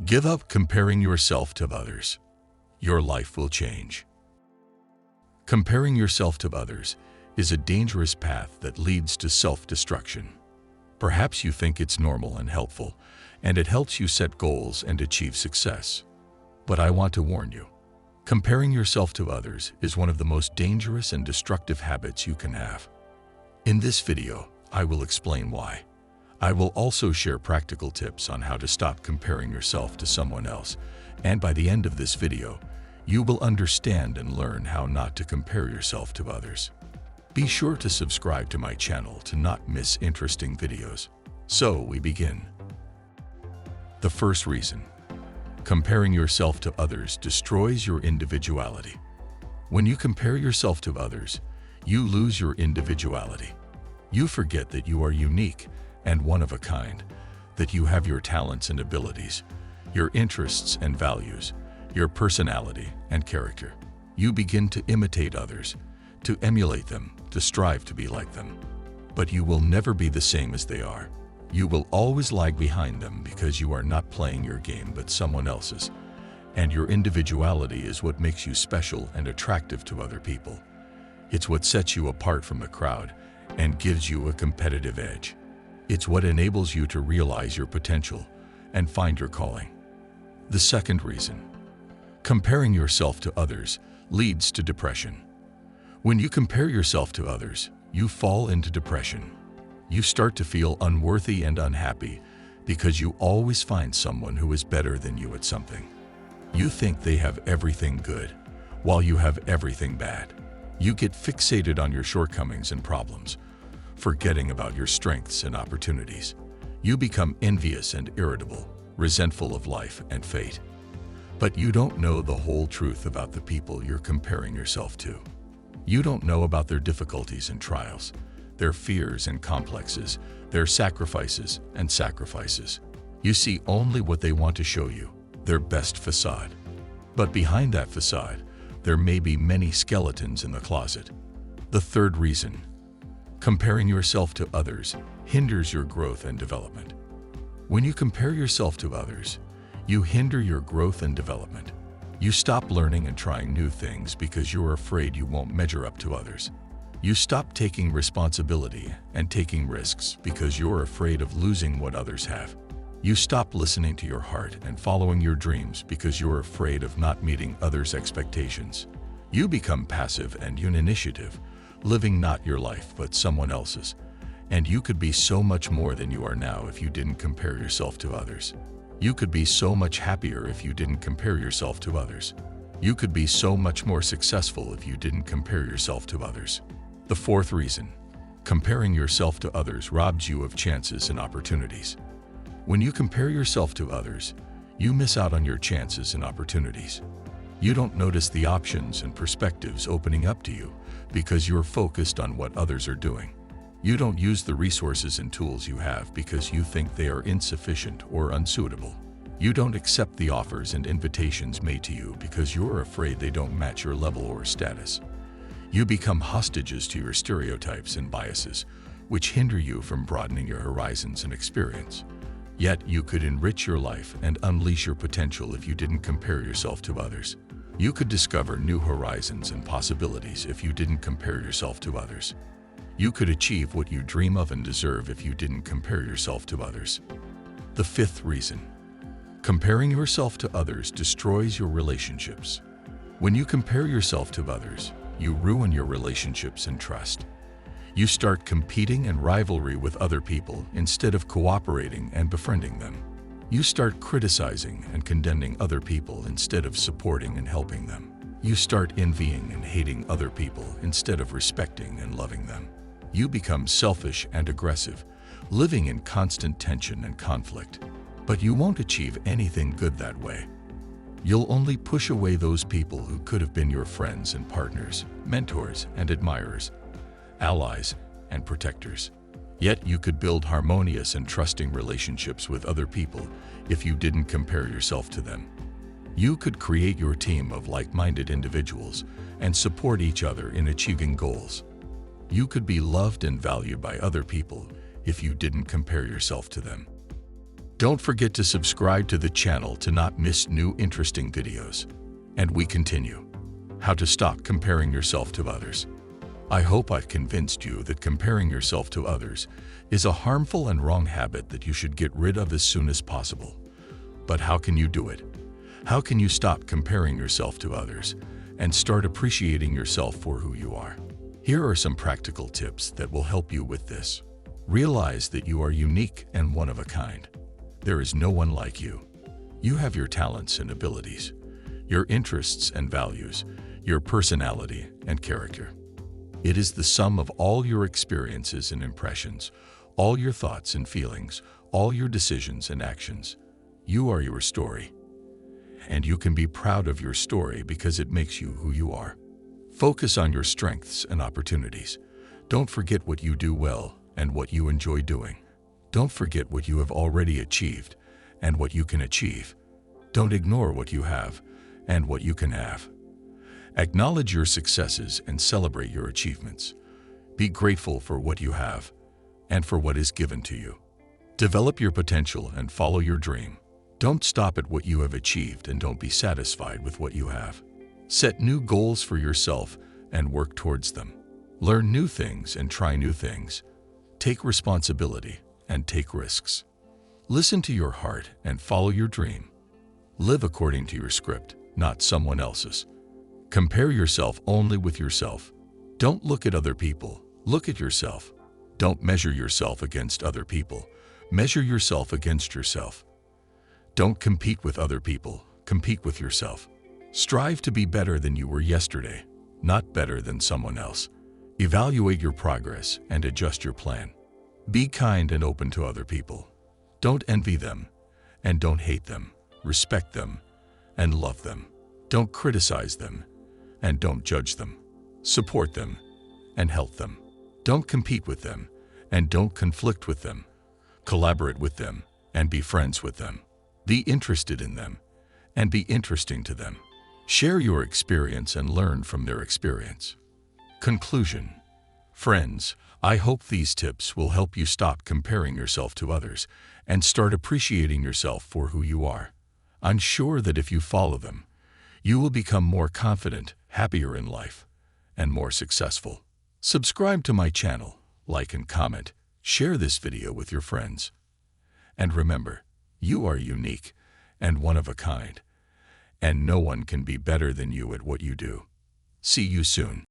Give up comparing yourself to others. Your life will change. Comparing yourself to others is a dangerous path that leads to self-destruction. Perhaps you think it's normal and helpful, and it helps you set goals and achieve success. But I want to warn you, comparing yourself to others is one of the most dangerous and destructive habits you can have. In this video, I will explain why. I will also share practical tips on how to stop comparing yourself to someone else, and by the end of this video, you will understand and learn how not to compare yourself to others. Be sure to subscribe to my channel to not miss interesting videos. So we begin. The first reason. Comparing yourself to others destroys your individuality. When you compare yourself to others, you lose your individuality. You forget that you are unique and one of a kind, that you have your talents and abilities, your interests and values, your personality and character. You begin to imitate others, to emulate them, to strive to be like them. But you will never be the same as they are. You will always lag behind them because you are not playing your game but someone else's. And your individuality is what makes you special and attractive to other people. It's what sets you apart from the crowd and gives you a competitive edge. It's what enables you to realize your potential and find your calling. The second reason. Comparing yourself to others leads to depression. When you compare yourself to others, you fall into depression. You start to feel unworthy and unhappy because you always find someone who is better than you at something. You think they have everything good, while you have everything bad. You get fixated on your shortcomings and problems, forgetting about your strengths and opportunities. You become envious and irritable, resentful of life and fate. But you don't know the whole truth about the people you're comparing yourself to. You don't know about their difficulties and trials, their fears and complexes, their sacrifices and sacrifices. You see only what they want to show you, their best facade. But behind that facade, there may be many skeletons in the closet. The third reason. Comparing yourself to others hinders your growth and development. When you compare yourself to others, you hinder your growth and development. You stop learning and trying new things because you're afraid you won't measure up to others. You stop taking responsibility and taking risks because you're afraid of losing what others have. You stop listening to your heart and following your dreams because you're afraid of not meeting others' expectations. You become passive and uninitiative, living not your life but someone else's. And you could be so much more than you are now if you didn't compare yourself to others. You could be so much happier if you didn't compare yourself to others. You could be so much more successful if you didn't compare yourself to others. The fourth reason. Comparing yourself to others robs you of chances and opportunities. When you compare yourself to others, you miss out on your chances and opportunities. You don't notice the options and perspectives opening up to you because you're focused on what others are doing. You don't use the resources and tools you have because you think they are insufficient or unsuitable. You don't accept the offers and invitations made to you because you're afraid they don't match your level or status. You become hostages to your stereotypes and biases, which hinder you from broadening your horizons and experience. Yet you could enrich your life and unleash your potential if you didn't compare yourself to others. You could discover new horizons and possibilities if you didn't compare yourself to others. You could achieve what you dream of and deserve if you didn't compare yourself to others. The fifth reason. Comparing yourself to others destroys your relationships. When you compare yourself to others, you ruin your relationships and trust. You start competing and rivalry with other people instead of cooperating and befriending them. You start criticizing and condemning other people instead of supporting and helping them. You start envying and hating other people instead of respecting and loving them. You become selfish and aggressive, living in constant tension and conflict. But you won't achieve anything good that way. You'll only push away those people who could have been your friends and partners, mentors and admirers, allies and protectors. Yet you could build harmonious and trusting relationships with other people if you didn't compare yourself to them. You could create your team of like-minded individuals and support each other in achieving goals. You could be loved and valued by other people if you didn't compare yourself to them. Don't forget to subscribe to the channel to not miss new interesting videos. And we continue. How to stop comparing yourself to others. I hope I've convinced you that comparing yourself to others is a harmful and wrong habit that you should get rid of as soon as possible. But how can you do it? How can you stop comparing yourself to others and start appreciating yourself for who you are? Here are some practical tips that will help you with this. Realize that you are unique and one of a kind. There is no one like you. You have your talents and abilities, your interests and values, your personality and character. It is the sum of all your experiences and impressions, all your thoughts and feelings, all your decisions and actions. You are your story. And you can be proud of your story because it makes you who you are. Focus on your strengths and opportunities. Don't forget what you do well and what you enjoy doing. Don't forget what you have already achieved and what you can achieve. Don't ignore what you have and what you can have. Acknowledge your successes and celebrate your achievements. Be grateful for what you have and for what is given to you. Develop your potential and follow your dream. Don't stop at what you have achieved and don't be satisfied with what you have. Set new goals for yourself and work towards them. Learn new things and try new things. Take responsibility and take risks. Listen to your heart and follow your dream. Live according to your script, not someone else's. Compare yourself only with yourself. Don't look at other people, look at yourself. Don't measure yourself against other people. Measure yourself against yourself. Don't compete with other people, compete with yourself. Strive to be better than you were yesterday, not better than someone else. Evaluate your progress and adjust your plan. Be kind and open to other people. Don't envy them and don't hate them. Respect them and love them. Don't criticize them and don't judge them. Support them and help them. Don't compete with them and don't conflict with them. Collaborate with them and be friends with them. Be interested in them and be interesting to them. Share your experience and learn from their experience. Conclusion. Friends, I hope these tips will help you stop comparing yourself to others and start appreciating yourself for who you are. I'm sure that if you follow them, you will become more confident, happier in life, and more successful. Subscribe to my channel, like and comment, share this video with your friends. And remember, you are unique and one of a kind, and no one can be better than you at what you do. See you soon.